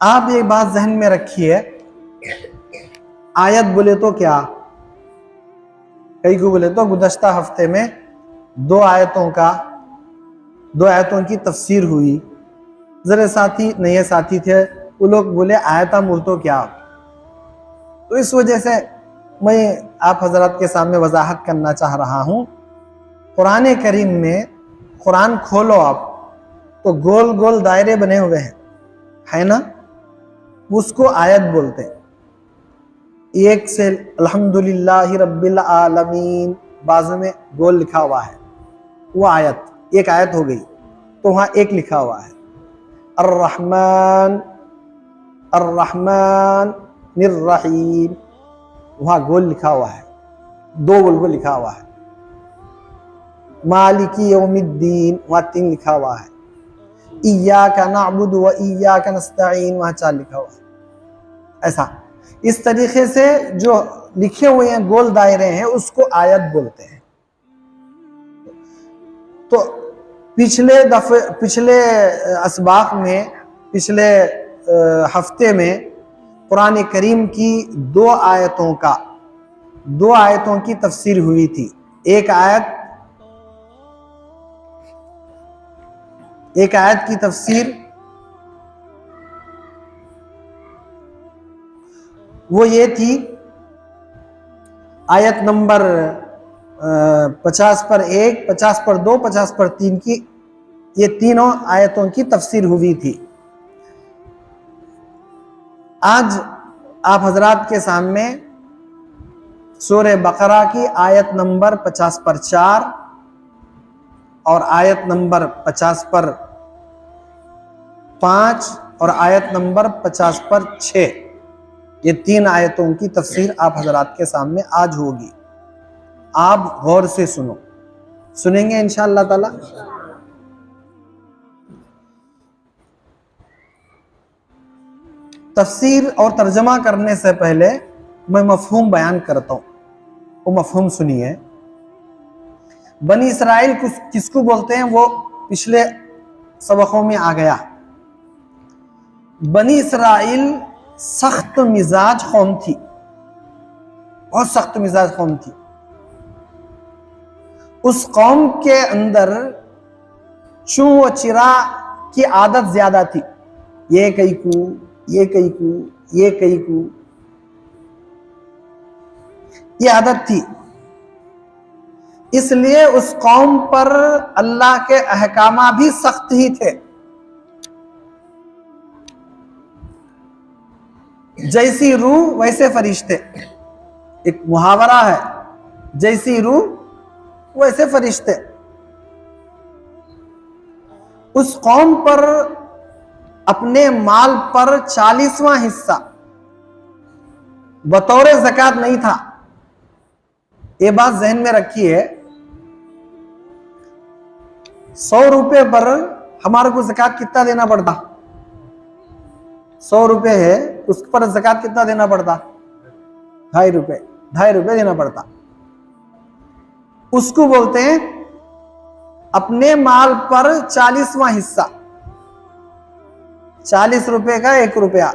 आप ये बात जहन में रखिए, आयत बोले तो क्या, कई को बोले तो गुज़श्ता हफ्ते में दो आयतों की तफसीर हुई। जरा साथी नए साथी थे, वो लोग बोले आयता मूल तो क्या। तो इस वजह से मैं आप हजरत के सामने वजाहत करना चाह रहा हूँ। कुरान करीम में, कुरान खोलो आप तो गोल गोल दायरे बने हुए हैं, है ना, उसको आयत बोलते हैं। एक से अल्हम्दुलिल्लाहि रब्बिल आलमीन बाजू में गोल लिखा हुआ है, वो आयत, एक आयत हो गई। तो वहाँ एक लिखा हुआ है अर्रहमान अर्रहमान निर्रहीम, वहाँ गोल लिखा हुआ है, दो गोल गोल लिखा हुआ है। मालिकी यौमिद्दीन, वहाँ तीन लिखा हुआ है। इय्याका नअबुदु व इय्याका नस्तईन, वहाँ चार लिखा हुआ है। ऐसा इस तरीके से जो लिखे हुए हैं गोल दायरे हैं उसको आयत बोलते हैं। तो पिछले असबाक में, पिछले हफ्ते में कुरान करीम की दो आयतों की तफसीर हुई थी। एक आयत की तफसीर वो ये थी, आयत नंबर 50 पर 1, 50 पर 2, 50 पर 3 की, ये तीनों आयतों की तफसीर हुई थी। आज आप हजरात के सामने सूरह बकरा की आयत नंबर 50 पर 4 और आयत नंबर 50 पर 5 और आयत नंबर 50 पर 6, ये तीन आयतों की तफसीर आप हजरात के सामने आज होगी। आप गौर से सुनेंगे इंशाअल्लाह ताला। तफसीर और तर्जमा करने से पहले मैं मफहूम बयान करता हूँ, वो मफहूम सुनिए। बनी इसराइल किसको बोलते हैं, वो पिछले सबकों में आ गया। बनी इसराइल सख्त मिजाज कौम थी, बहुत सख्त मिजाज कौम थी। उस कौम के अंदर चू व चिरा की आदत ज्यादा थी, ये कईकू ये कईकू ये कईकू, ये आदत थी। इसलिए उस कौम पर अल्लाह के अहकामा भी सख्त ही थे। जैसी रूह वैसे फरिश्ते, एक मुहावरा है, जैसी रूह वैसे फरिश्ते। उस कौम पर अपने माल पर 40वां हिस्सा बतौर ज़कात नहीं था। ये बात जहन में रखिए, 100 रुपए पर हमारे को ज़कात कितना देना पड़ता? 100 रुपए है, उस पर ज़कात कितना देना पड़ता? 2.5 रुपए देना पड़ता। उसको बोलते हैं अपने माल पर 40वां हिस्सा। 40 रुपए का 1 रुपया,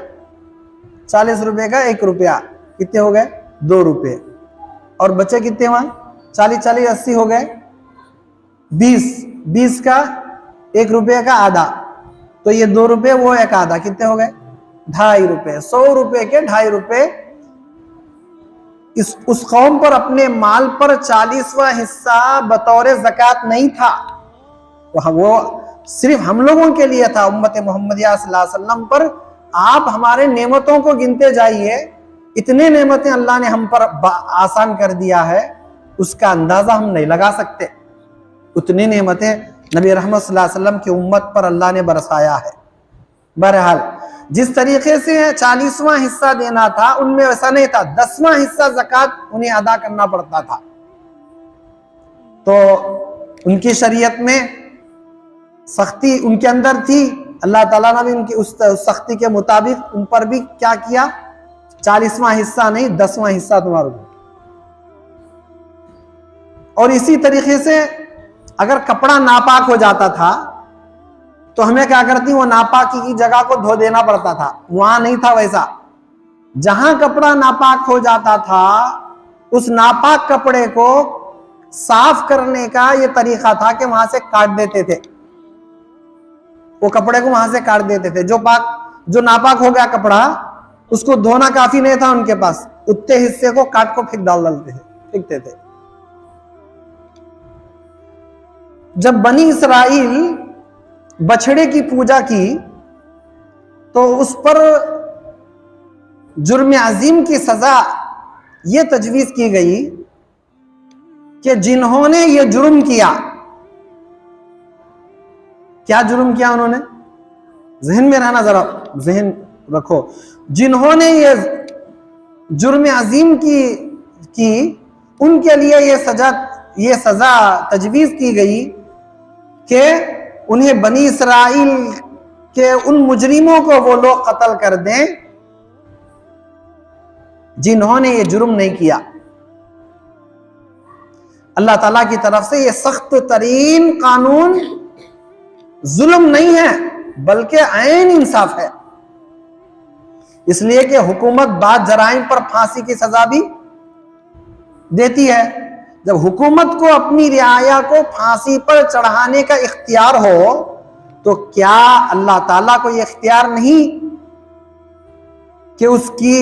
40 रुपए का 1 रुपया कितने हो गए? 2 रुपए। और बचे कितने वहां? 40 40 80 हो गए 20 का 1 रुपये का आधा, तो ये 2 रुपए, वो एक आधा, कितने हो गए? 2.5 रुपए। 100 रुपए के 2.5 रुपए। उस कौम पर अपने माल पर 40वां हिस्सा बतौर ज़कात नहीं था, वो सिर्फ हम लोगों के लिए था, उम्मत मोहम्मदिया सल्लल्लाहु अलैहि वसल्लम पर। आप हमारे नेमतों को गिनते जाइए, इतने नेमतें अल्लाह ने हम पर आसान कर दिया है, उसका अंदाजा हम नहीं लगा सकते। उतनी नेमतें नबी रहमत सल्लल्लाहु अलैहि वसल्लम की उम्मत पर अल्लाह ने बरसाया है। बहरहाल जिस तरीके से 40वां हिस्सा देना था, उनमें वैसा नहीं था। 10वां हिस्सा ज़कात उन्हें अदा करना पड़ता था। तो उनकी शरीयत में सख्ती उनके अंदर थी। अल्लाह ताला ने भी उनकी उस सख्ती के मुताबिक उन पर भी क्या किया? 40वां हिस्सा नहीं, 10वां हिस्सा तुम्हारे को। और इसी तरीके से अगर कपड़ा नापाक हो जाता था तो हमें क्या करती, वो नापाकी की जगह को धो देना पड़ता था। वहां नहीं था वैसा। जहां कपड़ा नापाक हो जाता था, उस नापाक कपड़े को साफ करने का ये तरीका था कि वहां से काट देते थे, वो कपड़े को वहां से काट देते थे। जो नापाक हो गया कपड़ा, उसको धोना काफी नहीं था उनके पास, उतने हिस्से को काट को फेंकते थे। जब बनी इसराइल बछड़े की पूजा की तो उस पर जुर्म अजीम की सजा यह तजवीज की गई कि जिन्होंने ये जुर्म किया, क्या जुर्म किया उन्होंने, जहन में रहना, जरा जहन रखो, जिन्होंने ये जुर्म अजीम की उनके लिए ये सजा तजवीज की गई कि उन्हें बनी इसराइल के उन मुजरिमों को वो लोग कत्ल कर दें जिन्होंने ये जुर्म नहीं किया। अल्लाह ताला की तरफ से ये सख्त तरीन कानून जुल्म नहीं है बल्कि ऐन इंसाफ है। इसलिए कि हुकूमत बाद जराइम पर फांसी की सजा भी देती है। जब हुकूमत को अपनी रियाया को फांसी पर चढ़ाने का इख्तियार हो तो क्या अल्लाह ताला को यह इख्तियार नहीं कि उसकी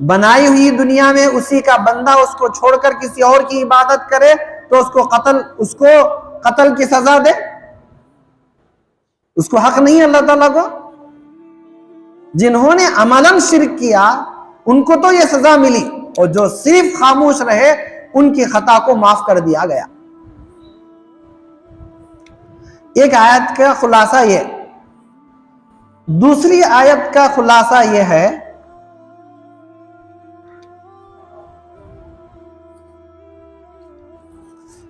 बनाई हुई दुनिया में उसी का बंदा उसको छोड़कर किसी और की इबादत करे तो उसको कत्ल की सजा दे? उसको हक नहीं है अल्लाह ताला को। जिन्होंने अमलन शिर्क किया उनको तो यह सजा मिली, और जो सिर्फ खामोश रहे उनकी खता को माफ कर दिया गया। एक आयत का खुलासा यह, दूसरी आयत का खुलासा यह है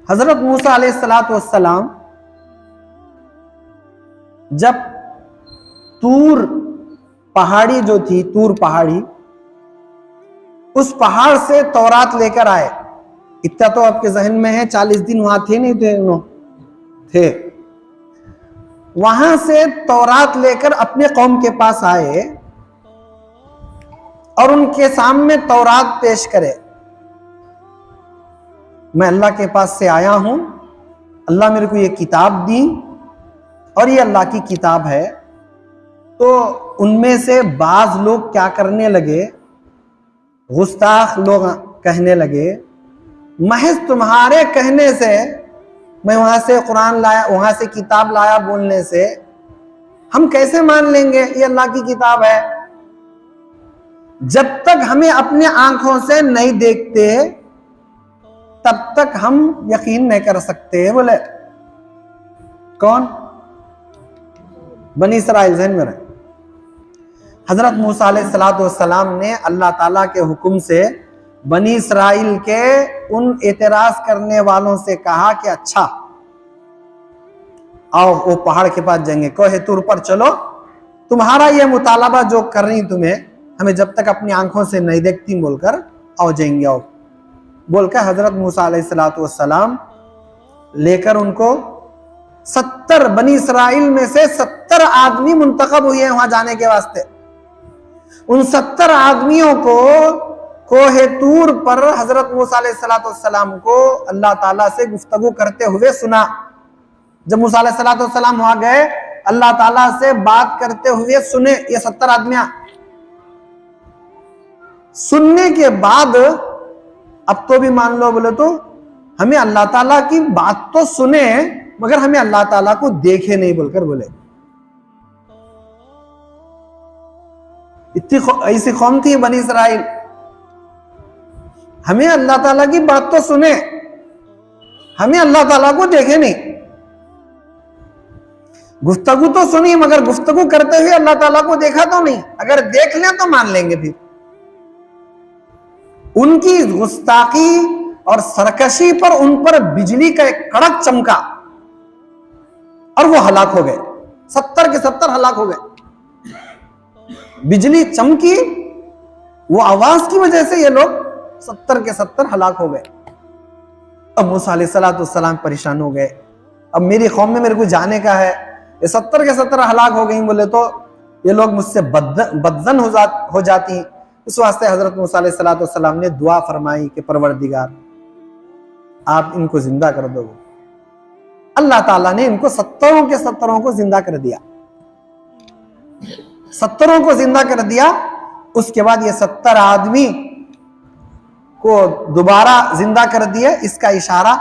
हजरत मूसा अलैहिस्सलाम जब तूर पहाड़ी जो थी, तूर पहाड़ी, उस पहाड़ से तौरात लेकर आए। इतना तो आपके जहन में है, 40 दिन वहां थे नहीं थे, वहां से तौरात लेकर अपने कौम के पास आए और उनके सामने तौरात पेश करे। मैं अल्लाह के पास से आया हूं, अल्लाह मेरे को ये किताब दी और ये अल्लाह की किताब है। तो उनमें से बाज लोग क्या करने लगे, गुस्ताख लोग कहने लगे, महज तुम्हारे कहने से, मैं वहां से कुरान लाया, वहां से किताब लाया बोलने से हम कैसे मान लेंगे ये अल्लाह की किताब है? जब तक हमें अपने आंखों से नहीं देखते तब तक हम यकीन नहीं कर सकते। बोले कौन? बनी इसराइल। जहन में रहे, हजरत मूसा अलैहिस्सलाम ने अल्लाह ताला के हुक्म से बनी इसराइल के उन एतराज करने वालों से कहा कि अच्छा आओ वो पहाड़ के पास जाएंगे, कोहे तूर पर चलो, तुम्हारा ये मुतालबा जो कर रही तुम्हें, हमें जब तक अपनी आंखों से नहीं देखती बोलकर आओ जाएंगे, आओ बोलकर हजरत मूसा अलैहिस्सलाम लेकर उनको 70 बनी इसराइल में से 70 आदमी मुंतखब हुए हैं वहां जाने के वास्ते। उन 70 आदमियों को कोहे तूर पर हजरत मूसा अलैहिस्सलाम को अल्लाह ताला से गुफ्तगू करते हुए सुना। जब मूसा अलैहिस्सलाम वहां गए, अल्लाह ताला से बात करते हुए सुने ये 70 आदमियां। सुनने के बाद अब तो भी मान लो, बोले तो हमें अल्लाह ताला की बात तो सुने मगर हमें अल्लाह ताला को देखे नहीं बोलकर बोले। इतनी ऐसी कौम थी बनी इसराइल, हमें अल्लाह ताला की बात तो सुने, हमें अल्लाह ताला को देखे नहीं। गुफ्तगू तो सुनी मगर गुफ्तगू करते हुए अल्लाह ताला को देखा तो नहीं। अगर देख लें तो मान लेंगे। फिर उनकी गुस्ताखी और सरकशी पर उन पर बिजली का एक कड़क चमका और वो हलाक हो गए। 70 के 70 हलाक हो गए। बिजली चमकी, वो आवाज की वजह से ये लोग 70 के 70 हलाक हो गए। अब मूसा अलैहिस्सलाम परेशान हो गए। अब मेरी कौम में मेरे को जाने का है, ये 70 के 70 हलाक हो गई बोले तो ये लोग मुझसे बदजन हो जाती। इस वास्ते हजरत मूसा अलैहिस्सलाम ने दुआ फरमाई कि परवरदिगार आप इनको जिंदा कर दो। अल्लाह ताला ने इनको 70 के 70 को जिंदा कर दिया, 70 को जिंदा कर दिया। उसके बाद ये 70 आदमी को दोबारा जिंदा कर दिए। इसका इशारा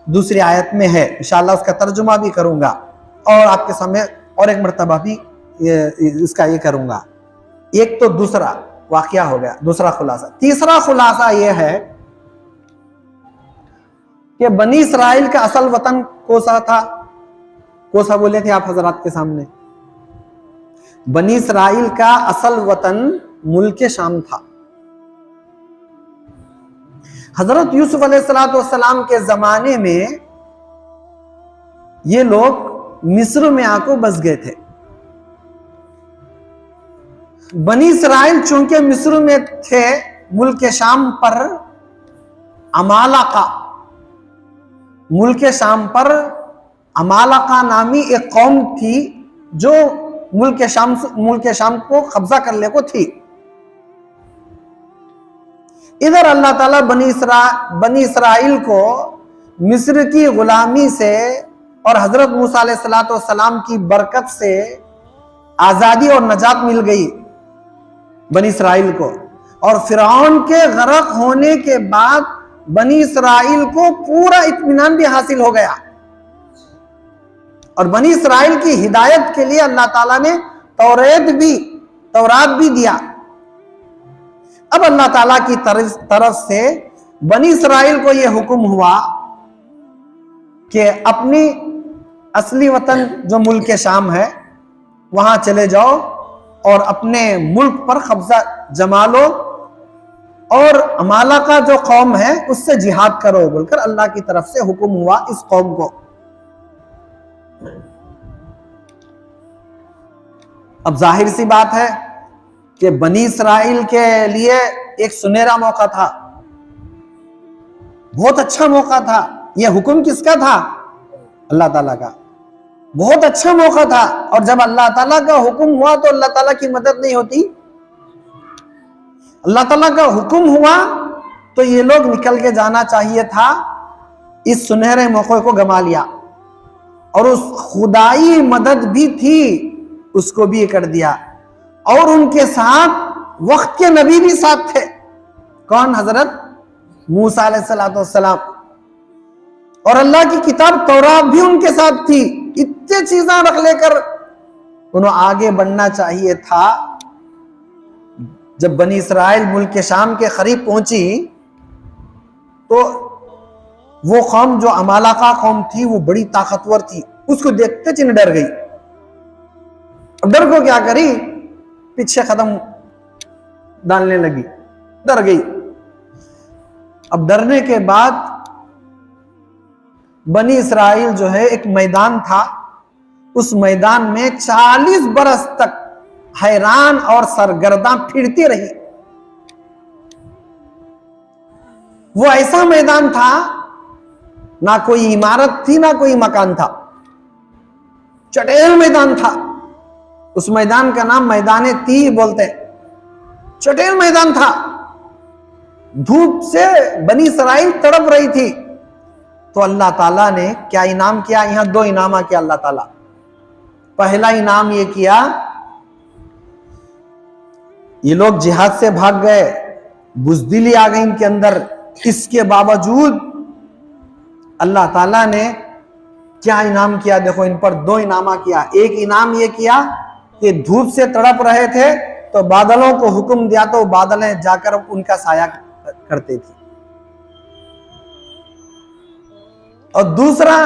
दूसरी आयत में है, इंशाअल्लाह उसका तर्जुमा भी करूंगा और आपके सामने और एक मर्तबा भी इसका ये करूंगा। एक तो दूसरा वाकया हो गया, दूसरा खुलासा। तीसरा खुलासा यह है कि बनी इसराइल का असल वतन कोसा था। कोसा बोले थे आप हजरात के सामने। बनी इसराइल का असल वतन मुल्क शाम था। हजरत यूसुफ अलैहिस्सलाम के जमाने में ये लोग मिस्र में आकर बस गए थे। बनी इसराइल चूंकि मिस्र में थे, मुल्क शाम पर अमालका, मुल्क शाम पर अमालका नामी एक कौम थी जो मुल्क शाम को कब्जा करने को थी। इधर अल्लाह ताला बनी इसराइल को मिस्र की गुलामी से और हजरत मूसा अलैहिस्सलाम की बरकत से आजादी और नजात मिल गई बनी इसराइल को। और फिरौन के गरक होने के बाद बनी इसराइल को पूरा इत्मीनान भी हासिल हो गया। और बनी इसराइल की हिदायत के लिए अल्लाह ताला ने तौरात भी दिया। अब अल्लाह ताला की तरफ से बनी इसराइल को यह हुक्म हुआ कि अपनी असली वतन जो मुल्क शाम है वहां चले जाओ और अपने मुल्क पर कब्जा जमा लो और अमाला का जो कौम है उससे जिहाद करो बोलकर अल्लाह की तरफ से हुक्म हुआ इस कौम को। अब जाहिर सी बात है कि बनी इसराइल के लिए एक सुनहरा मौका था, बहुत अच्छा मौका था। यह हुक्म किसका था? अल्लाह ताला का। बहुत अच्छा मौका था। और जब अल्लाह ताला का हुक्म हुआ तो अल्लाह ताला की मदद नहीं होती। अल्लाह ताला का हुक्म हुआ तो ये लोग निकल के जाना चाहिए था। इस सुनहरे मौके को गंवा लिया और उस खुदाई मदद भी थी उसको भी कर दिया। और उनके साथ वक्त के नबी भी साथ थे। कौन? हजरत मूसा अलैहिस्सलाम। और अल्लाह की किताब तौरात भी उनके साथ थी। इतने चीजें रख लेकर उन्हें आगे बढ़ना चाहिए था। जब बनी इसराइल मुल्क के शाम के करीब पहुंची तो वो कौम जो अमालका कौम थी वो बड़ी ताकतवर थी। उसको देखते चिन्ह डर गई। अब डर को क्या करी? पीछे कदम डालने लगी, डर गई। अब डरने के बाद बनी इसराइल जो है एक मैदान था, उस मैदान में 40 बरस तक हैरान और सरगर्दा फिरती रही। वो ऐसा मैदान था, ना कोई इमारत थी ना कोई मकान था, चटेल मैदान था। उस मैदान का नाम मैदाने तीह बोलते हैं। चटेल मैदान था। धूप से बनी इसराइल तड़प रही थी। तो अल्लाह ताला ने क्या इनाम किया? यहां दो इनाम किया अल्लाह ताला। पहला इनाम ये किया, ये लोग जिहाद से भाग गए, बुज़दिली आ गई इनके अंदर। इसके बावजूद अल्लाह ताला ने क्या इनाम किया? देखो, इन पर दो इनामा किया। एक इनाम ये किया कि धूप से तड़प रहे थे तो बादलों को हुक्म दिया तो बादलें जाकर उनका साया करते थे। और दूसरा,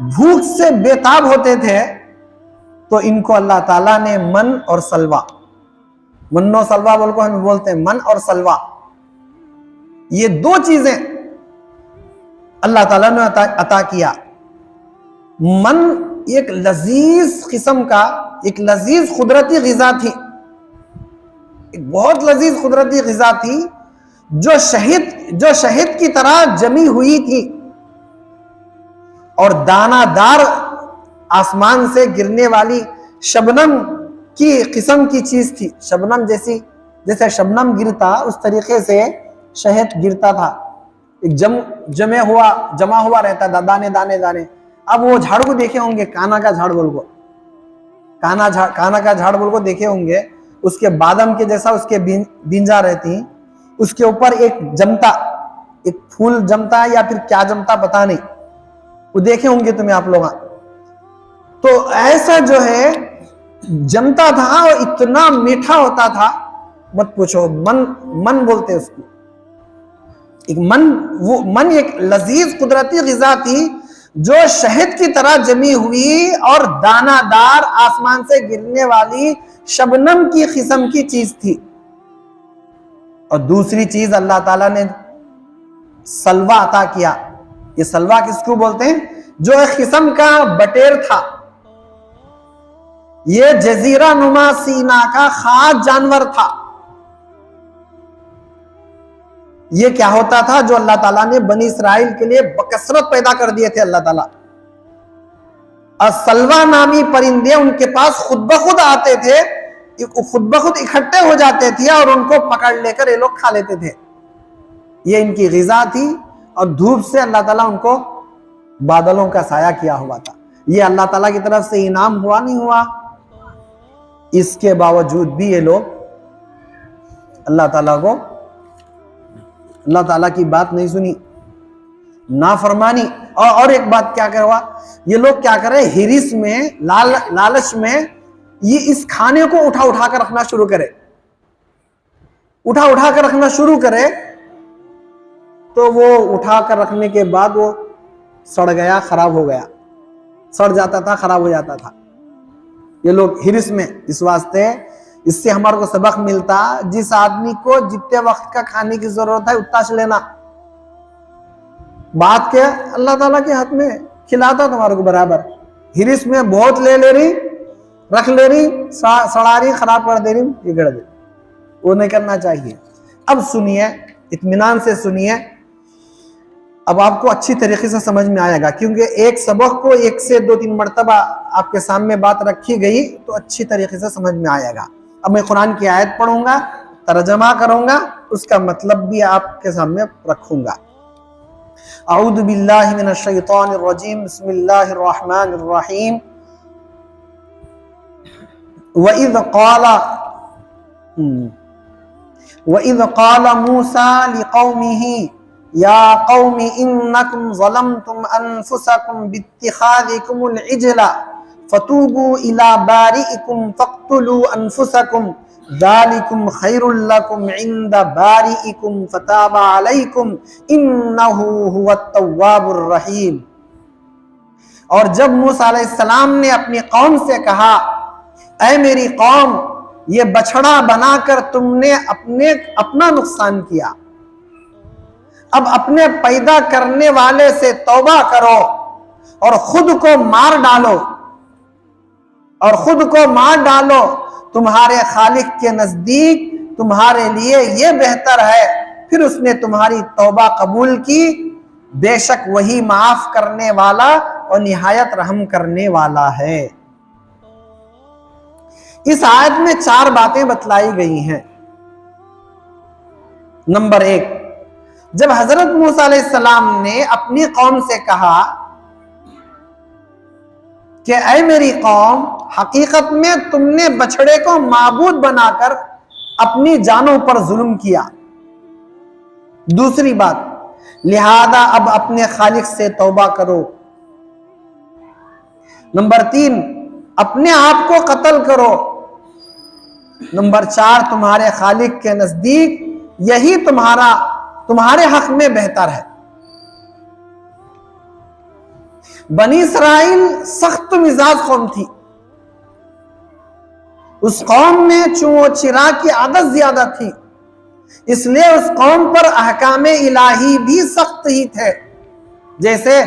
भूख से बेताब होते थे तो इनको अल्लाह ताला ने मन और सलवा, मन्नो सलवा बोल को हम बोलते हैं, मन और सलवा, ये दो चीजें अल्लाह ताला ने अता किया। मन एक लजीज किस्म का, एक लजीज कुदरती ग़िज़ा थी, एक बहुत लजीज कुदरती ग़िज़ा थी जो शहद की तरह जमी हुई थी और दानादार आसमान से गिरने वाली शबनम की किस्म की चीज थी। शबनम जैसे शबनम गिरता उस तरीके से शहद गिरता था, एक जमा हुआ रहता था, दाने दाने दाने। अब वो झाड़ को देखे होंगे, काना का झाड़ बोल को, काना का झाड़ बोल को देखे होंगे, उसके बादाम के जैसा उसके बींजा रहती, उसके ऊपर एक जमता, एक फूल जमता है या फिर क्या जमता पता नहीं, वो देखे होंगे तुम्हें आप लोग। तो ऐसा जो है जमता था और इतना मीठा होता था मत पूछो। मन बोलते उसको, एक वो मन एक लजीज कुदरती ग़िज़ा थी जो शहद की तरह जमी हुई और दानादार आसमान से गिरने वाली शबनम की किस्म की चीज थी। और दूसरी चीज अल्लाह ताला ने सलवा अता किया। ये सलवा किसको बोलते हैं? जो एक किस्म का बटेर था, ये जजीरा नुमा सीना का खास जानवर था। ये क्या होता था? जो अल्लाह ताला ने बनी इसराइल के लिए बकसरत पैदा कर दिए थे अल्लाह ताला। और सलवा नामी परिंदे उनके पास खुद ब खुद आते थे, खुद ब खुद इकट्ठे हो जाते थे और उनको पकड़ लेकर ये लोग खा लेते थे। ये इनकी ग़िज़ा थी। और धूप से अल्लाह ताला उनको बादलों का साया किया हुआ था। ये अल्लाह ताला की तरफ से इनाम हुआ नहीं हुआ? इसके बावजूद भी ये लोग अल्लाह ताला की बात नहीं सुनी, नाफरमानी। और एक बात क्या कर हुआ, ये लोग क्या करे, हिरिस में, लालच में ये इस खाने को उठा कर रखना शुरू करे, उठा कर रखना शुरू करे। तो वो उठा कर रखने के बाद वो सड़ गया, खराब हो गया, सड़ जाता था, खराब हो जाता था। ये लोग हिरिस में, इस वास्ते इससे हमारे को सबक मिलता, जिस आदमी को जितने वक्त का खाने की जरूरत है उतना से लेना, बात के अल्लाह ताला के हाथ में खिलाता तुम्हारे को बराबर। हिरिस में बहुत ले रही, रख ले रही, सड़ा रही, खराब कर दे रही, बिगड़ दे, वो नहीं करना चाहिए। अब सुनिए, इत्मीनान से सुनिए, अब आपको अच्छी तरीके से समझ में आएगा, क्योंकि एक सबक को 1 से 2-3 मरतबा आपके सामने बात रखी गई तो अच्छी तरीके से समझ में आएगा। अब मैं कुरान की आयत पढ़ूंगा, तर्जमा करूंगा, उसका मतलब भी आपके सामने रखूंगा। अऊज़ु बिल्लाहि मिनश शैतानिर रजीम, बिस्मिल्लाहिर रहमानिर रहीम। वइज़ क़ाला मूसा लिक़ौमिही या क़ौमि इन्नकुम ज़लमतुम अनफुसकुम बित्तिख़ाज़िकुमुल इजला फ़तूबू इला बारिइकुम फ़क़्तुलू अनफुसकुम ज़ालिकुम खैरुल लकुम इंदा बारिइकुम फ़ताबा अलैकुम इन्नहु हुवत तव्वाबुर रहीम। और जब मूसा अलैहिस्सलाम ने अपनी कौम से कहा, ऐ मेरी कौम, ये बछड़ा बनाकर तुमने अपना नुकसान किया, अब अपने पैदा करने वाले से तौबा करो और खुद को मार डालो, तुम्हारे खालिक के नजदीक तुम्हारे लिए ये बेहतर है। फिर उसने तुम्हारी तौबा कबूल की, बेशक वही माफ करने वाला और निहायत रहम करने वाला है। इस आयत में 4 बातें बतलाई गई हैं। नंबर 1, जब हजरत मूसा अलैहिस्सलाम ने अपनी कौम से कहा कि ऐ मेरी कौम, हकीकत में तुमने बछड़े को माबूद बनाकर अपनी जानों पर जुल्म किया। दूसरी बात, लिहाजा अब अपने खालिक से तौबा करो। नंबर 3, अपने आप को कत्ल करो। नंबर 4, तुम्हारे खालिक के नजदीक यही तुम्हारे हक में बेहतर है। बनी इसराइल सख्त मिजाज कौम थी। उस कौम में चूओ चिरा की आदत ज्यादा थी, इसलिए उस कौम पर अहकाम इलाही भी सख्त ही थे। जैसे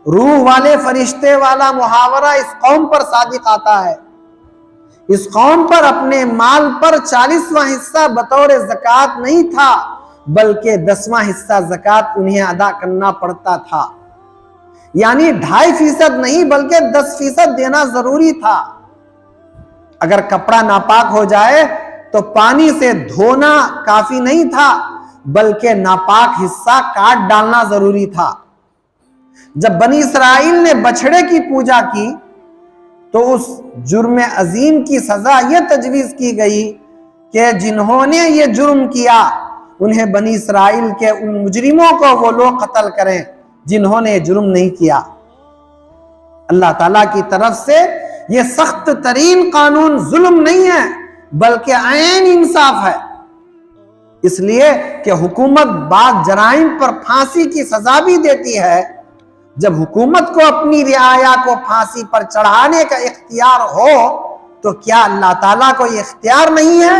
रूह वाले फरिश्ते वाला मुहावरा इस कौम पर सादिक आता है। इस कौम पर अपने माल पर 40वां हिस्सा बतौर ज़कात नहीं था, बल्कि 10वां हिस्सा ज़कात उन्हें अदा करना पड़ता था। यानी 2.5% नहीं बल्कि 10% देना जरूरी था। अगर कपड़ा नापाक हो जाए तो पानी से धोना काफी नहीं था, बल्कि नापाक हिस्सा काट डालना जरूरी था। जब बनी इसराइल ने बछड़े की पूजा की तो उस जुर्म अजीम की सजा यह तजवीज की गई कि जिन्होंने ये जुर्म किया उन्हें बनी इसराइल के उन मुजरिमों को वो लोग कत्ल करें जिन्होंने जुर्म नहीं किया। अल्लाह ताला की तरफ से ये सख्त तरीन कानून जुल्म नहीं है बल्कि ऐन इंसाफ है, इसलिए कि हुकूमत बाद जराइम पर फांसी की सजा भी देती है। जब हुकूमत को अपनी रियाया को फांसी पर चढ़ाने का इख्तियार हो तो क्या अल्लाह ताला को यह इख्तियार नहीं है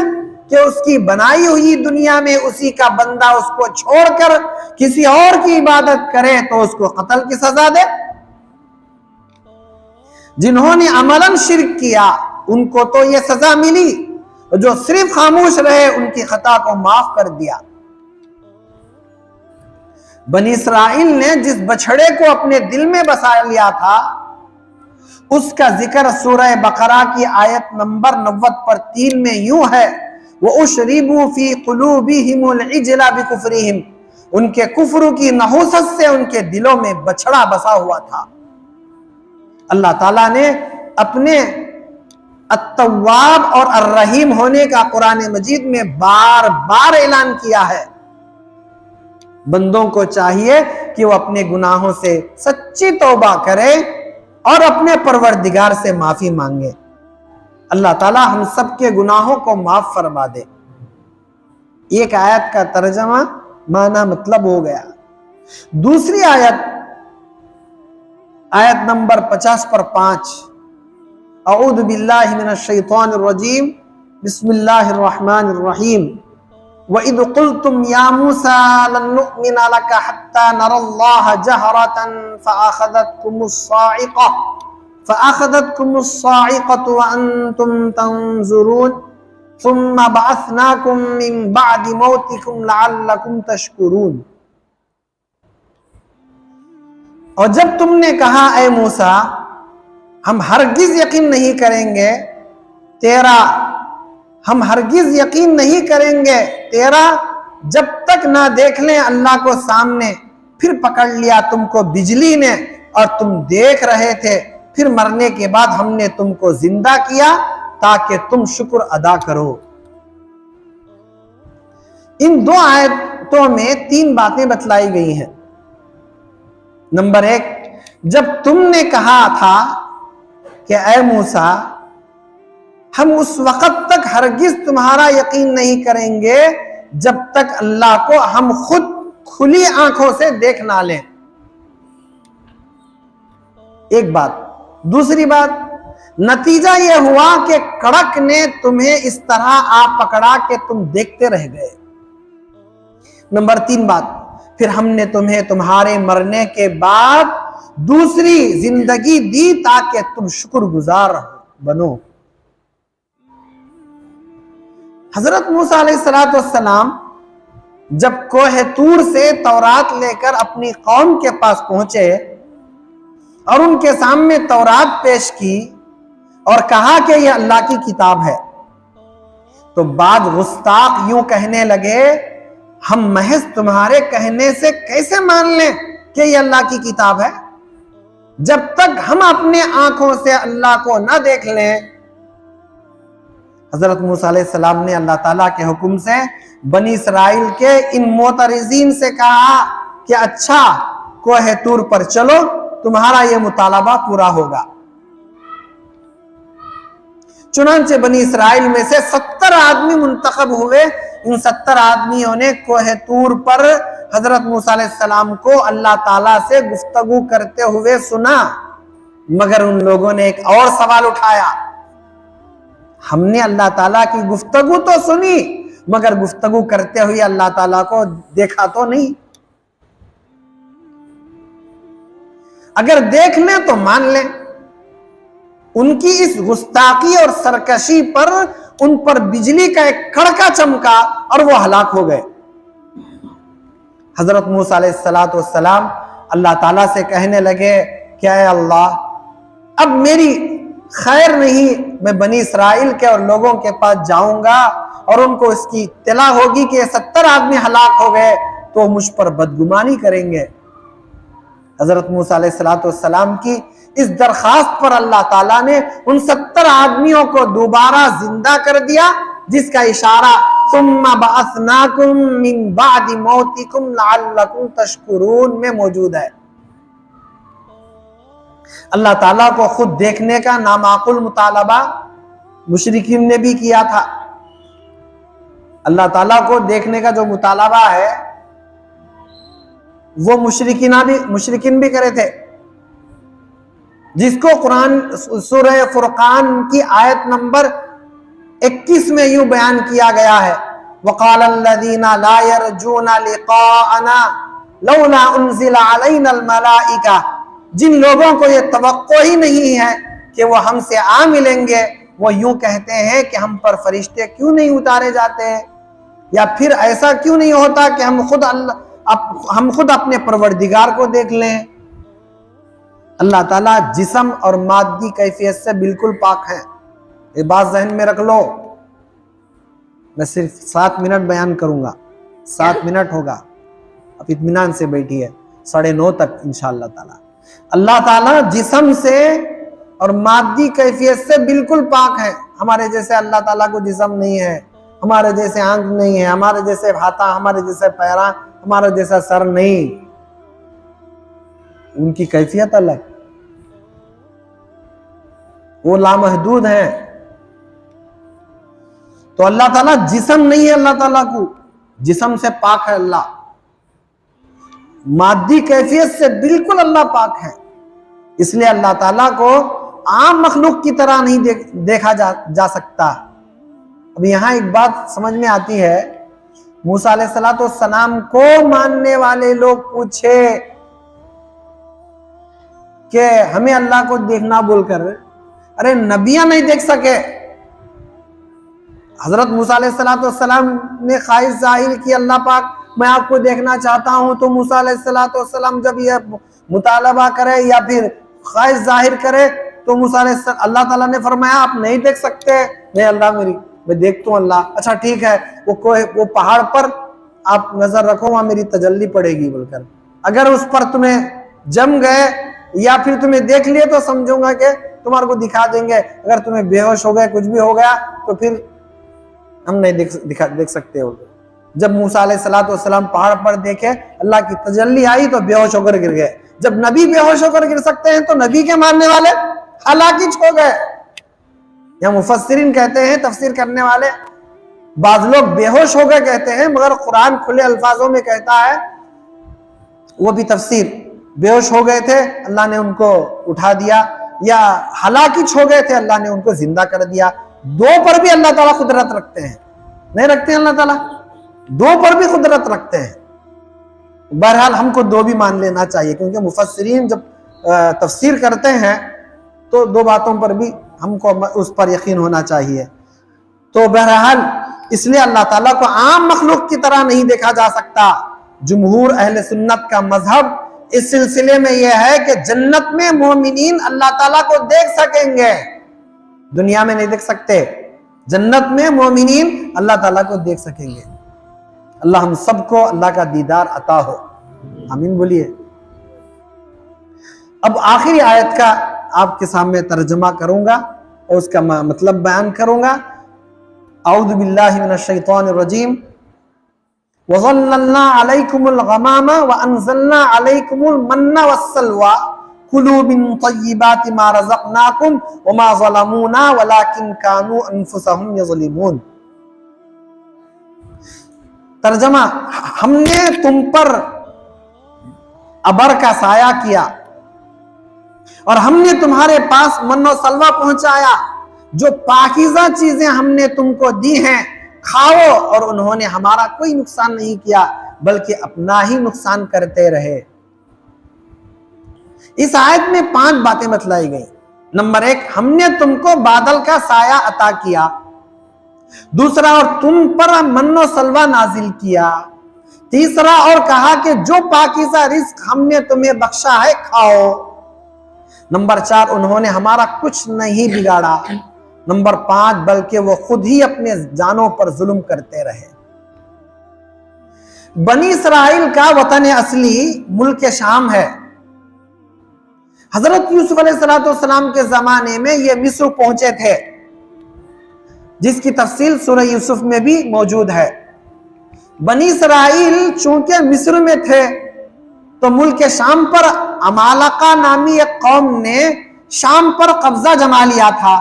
कि उसकी बनाई हुई दुनिया में उसी का बंदा उसको छोड़कर किसी और की इबादत करे तो उसको कत्ल की सजा दे? जिन्होंने अमलन शिर्क किया उनको तो यह सजा मिली, जो सिर्फ खामोश रहे उनकी खता को माफ कर दिया। बनी इसराइल ने जिस बछड़े को अपने दिल में बसा लिया था उसका जिक्र सूरह बकरा की आयत नंबर 90 पर 3 में यूं है, वो उशरिबू फी कुलूबिहिमुल इजला बिकुफ्रिहिम, उनके कुफ्र की नहुसत से उनके दिलों में बछड़ा बसा हुआ था। अल्लाह ताला ने अपने अत्तवाब और अर्रहीम होने का कुरान मजीद में बार बार ऐलान किया है। बंदों को चाहिए कि वो अपने गुनाहों से सच्ची तौबा करे और अपने परवरदिगार से माफी मांगे। अल्लाह ताला हम सबके गुनाहों को माफ फरमा दे। एक आयत का तर्जमा माना मतलब हो गया। दूसरी आयत, आयत नंबर 50 पर 5, अऊज़ु बिल्लाहि मिनश शैतानिर रजीम, बिस्मिल्लाहिर रहमानिर रहीम, व इद कुल्तुम या मूसा लन नुअमिना लका हत्ता नरल्लाह जहरतन फ़अख़ज़तकुमुस साइक़तु व अंतुम तंज़ुरून सुम्मा बअसनाकुम मिन बअदि मौतिकुम लअल्लकुम तशकुरून। और जब तुमने कहा ऐ मूसा हम हरगिज यकीन नहीं करेंगे तेरा, हम हरगिज यकीन नहीं करेंगे तेरा जब तक ना देख लें अल्लाह को सामने। फिर पकड़ लिया तुमको बिजली ने और तुम देख रहे थे, फिर मरने के बाद हमने तुमको जिंदा किया ताकि तुम शुक्र अदा करो। इन 2 आयतों में 3 बातें बतलाई गई हैं। नंबर 1, जब तुमने कहा था कि ऐ मूसा हम उस वक्त तक हरगिज तुम्हारा यकीन नहीं करेंगे जब तक अल्लाह को हम खुद खुली आंखों से देख ना लें। एक बात। दूसरी बात, नतीजा यह हुआ कि कड़क ने तुम्हें इस तरह आप पकड़ा कि तुम देखते रह गए। नंबर 3 बात, फिर हमने तुम्हें तुम्हारे मरने के बाद दूसरी जिंदगी दी ताकि तुम शुक्रगुजार बनो। हजरत मूसा अलैहिस्सलाम जब कोहे तूर से तौरात लेकर अपनी कौम के पास पहुंचे और उनके सामने तौरात पेश की और कहा कि यह अल्लाह की किताब है, तो बाद गुस्ताख यूं कहने लगे हम महज तुम्हारे कहने से कैसे मान लें कि यह अल्लाह की किताब है, जब तक हम अपने आंखों से अल्लाह को न देख लें। हजरत मूसा अलैहिस्सलाम ने अल्लाह ताला के हुक्म से बनी इसराइल के इन मोतरिजीन से कहा कि अच्छा कोहे तूर पर चलो, तुम्हारा यह मुतालबा पूरा होगा। चुनांचे बनी इसराइल में से 70 आदमी मुंतखब हुए। इन 70 आदमियों ने कोहे तूर पर हजरत मूसा अलैहिस्सलाम को अल्लाह ताला से गुफ्तगू करते हुए सुना, मगर उन लोगों ने एक और सवाल उठाया। हमने अल्लाह ताला की गुफ्तगू तो सुनी मगर गुफ्तगू करते हुए अल्लाह ताला को देखा तो नहीं। अगर देख लें तो मान लें। उनकी इस गुस्ताखी और सरकशी पर उन पर बिजली का एक कड़का चमका और वो हलाक हो गए। हजरत मूसा अलैहिस्सलाम अल्लाह ताला से कहने लगे क्या है अल्लाह, अब मेरी खैर नहीं, मैं बनी इसराइल के और लोगों के पास जाऊंगा और उनको इसकी इत्तला होगी कि 70 आदमी हलाक हो गए तो मुझ पर बदगुमानी करेंगे। हजरत मूसा अलैहिस्सलाम की इस दरखास्त पर अल्लाह ताला ने उन 70 आदमियों को दोबारा जिंदा कर दिया, जिसका इशारा सुम्मा बअसनाकुम मिन बादि मौतिकुम लअल्लकुम तशकुरून में मौजूद है। अल्लाह ताला को खुद देखने का नामाकुल मुतालबा मुशरिकीन ने भी किया था। अल्लाह ताला को देखने का जो मुतालबा है वो मुशरिकीन भी करे थे, जिसको कुरान सूरह फुरकान की आयत नंबर 21 में यूं बयान किया गया है, वक़ालल्लज़ीना ला यरजूना लिक़ाअना लौला उन्ज़िला अलैनल मलाइका, जिन लोगों को ये तवक्को ही नहीं है कि वो हमसे आ मिलेंगे, वो यूं कहते हैं कि हम पर फरिश्ते क्यों नहीं उतारे जाते हैं, या फिर ऐसा क्यों नहीं होता कि हम खुद अपने परवरदिगार को देख लें। अल्लाह ताला जिस्म और मादी कैफियत से बिल्कुल पाक है। ये बात जहन में रख लो। मैं सिर्फ 7 मिनट बयान करूंगा, 7 मिनट होगा, अब इत्मीनान से बैठिए, 9:30 तक इंशाअल्लाह ताला। अल्लाह ताला जिस्म से और मादी कैफियत से बिल्कुल पाक है। हमारे जैसे अल्लाह ताला को जिस्म नहीं है, हमारे जैसे आंख नहीं है, हमारे जैसे हाथा, हमारे जैसे पैरा, हमारा जैसा सर नहीं, उनकी कैफियत अलग, वो लामहदूद है। तो अल्लाह ताला जिस्म नहीं है, अल्लाह ताला को जिस्म से पाक है अल्लाह, मादी कैफियत से बिल्कुल अल्लाह पाक है। इसलिए अल्लाह ताला को आम मखलूक की तरह नहीं देखा जा सकता। अब यहां एक बात समझ में आती है, मूसा अलैहिस्सलाम को मानने वाले लोग पूछे कि हमें अल्लाह को देखना बोलकर, अरे नबियां नहीं देख सके। हजरत मूसा अलैहिस्सलाम ने ख्वाहिश जाहिर की, अल्लाह पाक मैं आपको देखना चाहता हूं। तो मूसा अलैहिस्सलाम जब यह मुतालबा करे या फिर ख्वाहिश जाहिर करे तो अल्लाह ताला ने फरमाया आप नहीं देख सकते। नहीं अल्लाह मैं देखता हूँ अल्लाह। अच्छा ठीक है, वो पहाड़ पर आप नजर रखो, वहां मेरी तजल्ली पड़ेगी बोलकर। अगर उस पर तुम्हें जम गए या फिर तुम्हें देख लिए तो समझूंगा कि तुम्हारे को दिखा देंगे। अगर तुम्हें बेहोश हो गए, कुछ भी हो गया तो फिर हम नहीं देख सकते हो। जब मूसा अलैहिस्सलाम पहाड़ पर देखे, अल्लाह की तजल्ली आई तो बेहोश होकर गिर गए। जब नबी बेहोश होकर गिर सकते हैं तो नबी के मानने वाले हालाकिच हो गए। या मुफस्सिरीन कहते हैं, तफसीर करने वाले, बाज लोग बेहोश हो गए कहते हैं, मगर कुरान खुले अल्फाजों में कहता है, वो भी तफसीर, बेहोश हो गए थे अल्लाह ने उनको उठा दिया, या हलाकिच हो गए थे अल्लाह ने उनको जिंदा कर दिया। दो पर भी अल्लाह ताला कुदरत रखते हैं, नहीं रखते हैं अल्लाह ताला? दो पर भी कुदरत रखते हैं। बहरहाल हमको दो भी मान लेना चाहिए, क्योंकि मुफस्सिरीन जब तफसीर करते हैं तो दो बातों पर भी हमको उस पर यकीन होना चाहिए। तो बहरहाल इसलिए अल्लाह ताला को आम मखलूक की तरह नहीं देखा जा सकता। जुमहूर अहले सुन्नत का मजहब इस सिलसिले में यह है कि जन्नत में मोमिनीन अल्लाह ताला को देख सकेंगे, दुनिया में नहीं देख सकते। जन्नत में मोमिनीन अल्लाह ताला को देख सकेंगे। अल्लाह हम सबको अल्लाह का दीदार अता हो, आमीन बोलिए। अब आखिरी आयत का आपके सामने तर्जुमा करूंगा और उसका मतलब बयान करूंगा। औज़ु बिल्लाहि मिनश शैतानिर रजीम। वज़ल्लल्ना अलैकुमुल गमामा व अंज़लना अलैकुमुल मन्ना वस्सलवा कुलू मिन तय्यिबाति मा रज़क़नाकुम व मा ज़लमूना वलाकिन कानू अनफुसहुम यज़लिमून। तर्जमा, हमने तुम पर अबर का साया किया और हमने तुम्हारे पास मन्नो सलवा पहुंचाया, जो पाकीज़ा चीजें हमने तुमको दी हैं, खाओ। और उन्होंने हमारा कोई नुकसान नहीं किया बल्कि अपना ही नुकसान करते रहे। इस आयत में 5 बातें बतलाई गई। नंबर 1, हमने तुमको बादल का साया अता किया। दूसरा, और तुम पर मन्नो सलवा नाजिल किया। तीसरा और कहा कि जो पाकीज़ा रिस्क हमने तुम्हें बख्शा है खाओ। नंबर 4, उन्होंने हमारा कुछ नहीं बिगाड़ा। नंबर 5, बल्कि वो खुद ही अपने जानों पर जुल्म करते रहे। बनी इसराइल का वतन असली मुल्क शाम है। हजरत यूसुफ अलैहिस्सलाम के जमाने में ये मिस्र पहुंचे थे, जिसकी तफसील सूरह यूसुफ में भी मौजूद है। बनी इसराइल चूंकि मिस्र में थे तो मुल्क शाम पर अमालका नामी एक कौम ने शाम पर कब्जा जमा लिया था।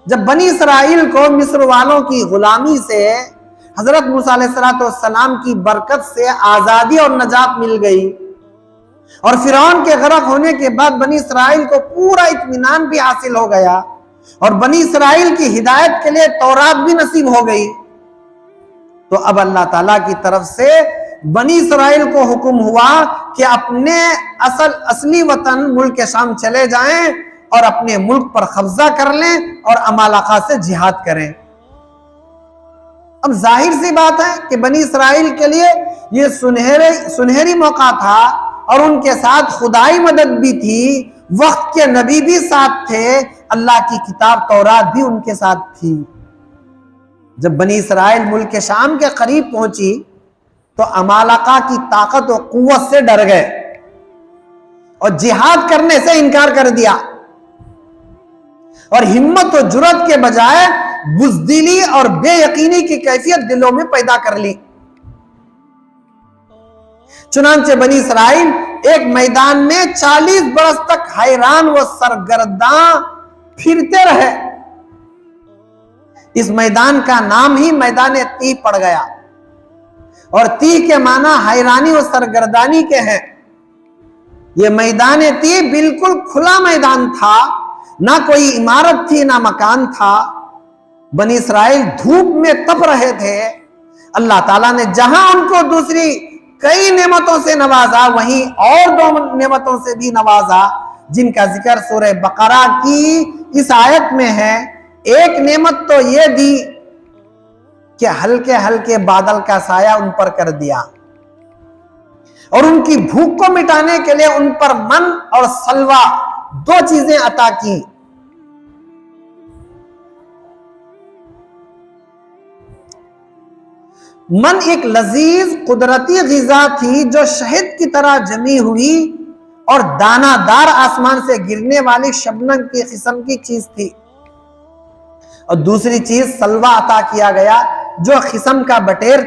जब बनी इसराइल को मिस्र वालों की गुलामी से हजरत मूसा अलैहिस्सलाम की बरकत से आजादी और नजात मिल गई और फिरौन के गर्क होने के बाद बनी इसराइल को पूरा इत्मीनान भी हासिल हो गया और बनी इसराइल की हिदायत के लिए तौरात भी नसीब हो गई, तो अब अल्लाह ताला की तरफ से बनी इसराइल को हुक्म हुआ कि अपने असली वतन मुल्क शाम चले जाएं और अपने मुल्क पर कब्जा कर लें और अमालका से जिहाद करें। अब जाहिर सी बात है कि बनी इसराइल के लिए यह सुनहरी मौका था और उनके साथ खुदाई मदद भी थी, वक्त के नबी भी साथ थे, अल्लाह की किताब तौरात भी उनके साथ थी। जब बनी इसराइल मुल्क शाम के करीब पहुंची तो अमालका की ताकत और कुव्वत से डर गए और जिहाद करने से इनकार कर दिया और हिम्मत और जुर्रत के बजाय बुज़दिली और बेयकीनी की कैफियत दिलों में पैदा कर ली। चुनांचे बनी इसराइल एक मैदान में 40 बरस तक हैरान व सरगर्दा फिरते रहे। इस मैदान का नाम ही मैदान तीह पड़ गया और तीह के माना हैरानी व सरगर्दानी के हैं। यह मैदान तीह बिल्कुल खुला मैदान था, ना कोई इमारत थी ना मकान था। बनी इसराइल धूप में तप रहे थे। अल्लाह ताला ने जहां उनको दूसरी कई नेमतों से नवाजा, वहीं और 2 नेमतों से भी नवाजा, जिनका जिक्र सूरह बकरा की इस आयत में है। एक नेमत तो यह दी कि हल्के हल्के बादल का साया उन पर कर दिया और उनकी भूख को मिटाने के लिए उन पर मन और सलवा 2 चीजें अता की। मन एक लजीज कुदरती गिजा थी जो शहद की तरह जमी हुई और दानादार आसमान से गिरने वाली शबनम की किस्म की चीज थी, और दूसरी चीज सलवा अता किया गया जो किस्म का बटेर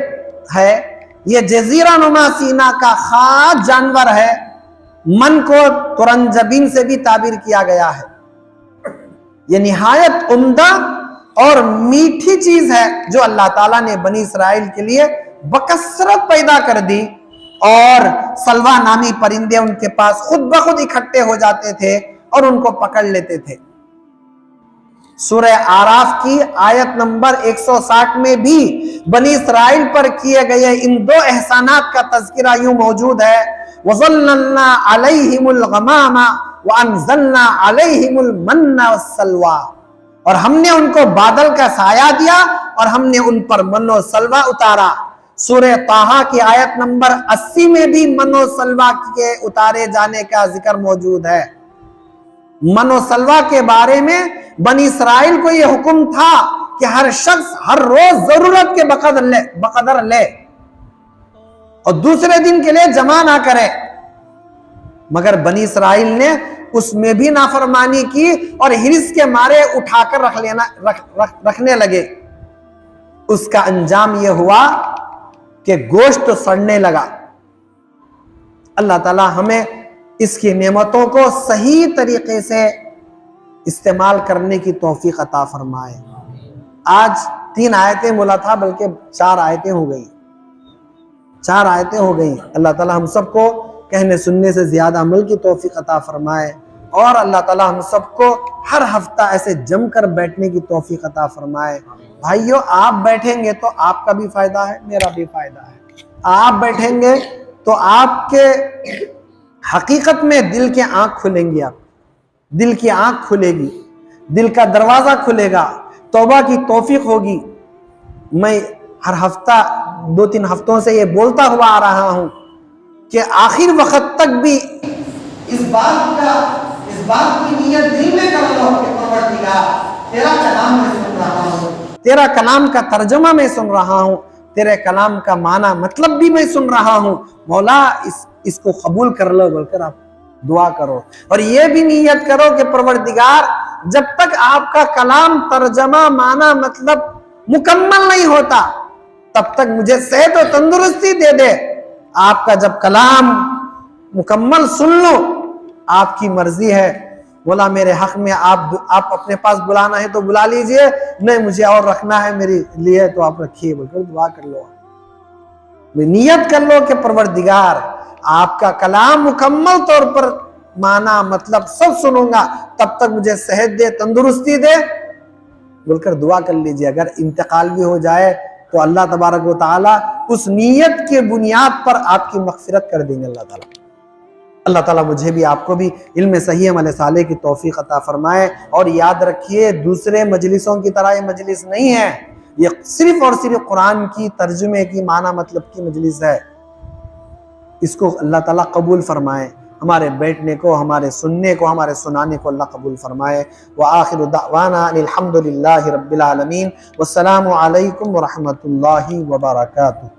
है। यह जजीरा नुमा सीना का खास जानवर है। मन को तुरंजबीन से भी ताबीर किया गया है। यह निहायत उम्दा और मीठी चीज है जो अल्लाह ताला ने बनी इसराइल के लिए बकसरत पैदा कर दी, और सलवा नामी परिंदे उनके पास खुद ब खुद इकट्ठे हो जाते थे और उनको पकड़ लेते थे। सूरह आराफ की आयत नंबर 160 में भी बनी इसराइल पर किए गए इन 2 एहसानात का तज़किरा यूं मौजूद है। वज़ल्ललना अलैहिमुल गमामा व अंज़लना अलैहिमुल मन्ना वस्सलवा, और हमने उनको बादल का साया दिया और हमने उन पर मन्नो सलवा उतारा। सूरह ताहा की आयत नंबर 80 में भी मन्नो सलवा के उतारे जाने का जिक्र मौजूद है। मन्नो सलवा के बारे में बनी इसराइल को यह हुक्म था कि हर शख्स हर रोज जरूरत के बकदर ले और दूसरे दिन के लिए जमा ना करे, मगर बनी इसराइल ने उसमें भी नाफरमानी की और हिरिस के मारे उठाकर रखने लगे। उसका अंजाम यह हुआ कि गोश्त सड़ने लगा। अल्लाह ताला हमें इसकी नेमतों को सही तरीके से इस्तेमाल करने की तौफीक अता फरमाए। आज 3 आयतें बोला था, बल्कि 4 आयतें हो गई। 4 आयतें हो गई। अल्लाह ताला हम सबको कहने सुनने से ज्यादा अमल की तौफीक अता फरमाए और अल्लाह ताला हम सबको हर हफ्ता ऐसे जमकर बैठने की तौफीक अता फरमाए। भाइयों, आप बैठेंगे तो आपका भी फायदा है, मेरा भी फायदा है। आप बैठेंगे तो आपके हकीकत में दिल की आंख खुलेंगी, आप दिल की आंख खुलेगी, दिल का दरवाजा खुलेगा, तौबा की तौफीक होगी। मैं हर हफ्ता 2-3 हफ्तों से ये बोलता हुआ आ रहा हूं कि आखिर वक्त तक भी इस बात की नियत दिल में कर लो कि परवरदिगार तेरा कलाम मैं सुन रहा हूं, तेरा कलाम का तर्जुमा मैं सुन रहा हूं, तेरे कलाम का माना मतलब भी मैं सुन रहा हूं, मौला इसको कबूल कर लो बोलकर आप दुआ करो। और ये भी नियत करो कि परवरदिगार जब तक आपका कलाम तर्जमा माना मतलब मुकम्मल नहीं होता तब तक मुझे सेहत और तंदुरुस्ती दे दे। आपका जब कलाम मुकम्मल सुन लो, आपकी मर्जी है बोला मेरे हक में आप अपने पास बुलाना है तो बुला लीजिए, नहीं मुझे और रखना है मेरे लिए तो आप रखिए बोलकर दुआ कर लो। नियत कर लो कि परवरदिगार आपका कलाम मुकम्मल तौर पर माना मतलब सब सुनूंगा, तब तक मुझे सेहत दे, तंदुरुस्ती दे बोलकर दुआ कर लीजिए। अगर इंतकाल भी हो जाए तो अल्लाह तबारक व तआला उस नीयत के बुनियाद पर आपकी मगफिरत कर देंगे अल्लाह ताला। अल्लाह ताला मुझे भी आपको भी इल्म सही अमल साले की तौफीक अता फरमाए। और याद रखिए दूसरे मजलिसों की तरह ये मजलिस नहीं है, ये सिर्फ और सिर्फ कुरान की तर्जुमे की माना मतलब की मजलिस है। इसको अल्लाह ताला कबूल फरमाए, हमारे बैठने को, हमारे सुनने को, हमारे सुनाने को अल्लाह कबूल फरमाए। व आखिरु दावाना अल्हम्दुलिल्लाहि रब्बिल आलमीन। वस्सलामु अलैकुम व रहमतुल्लाहि व बरकातुहू।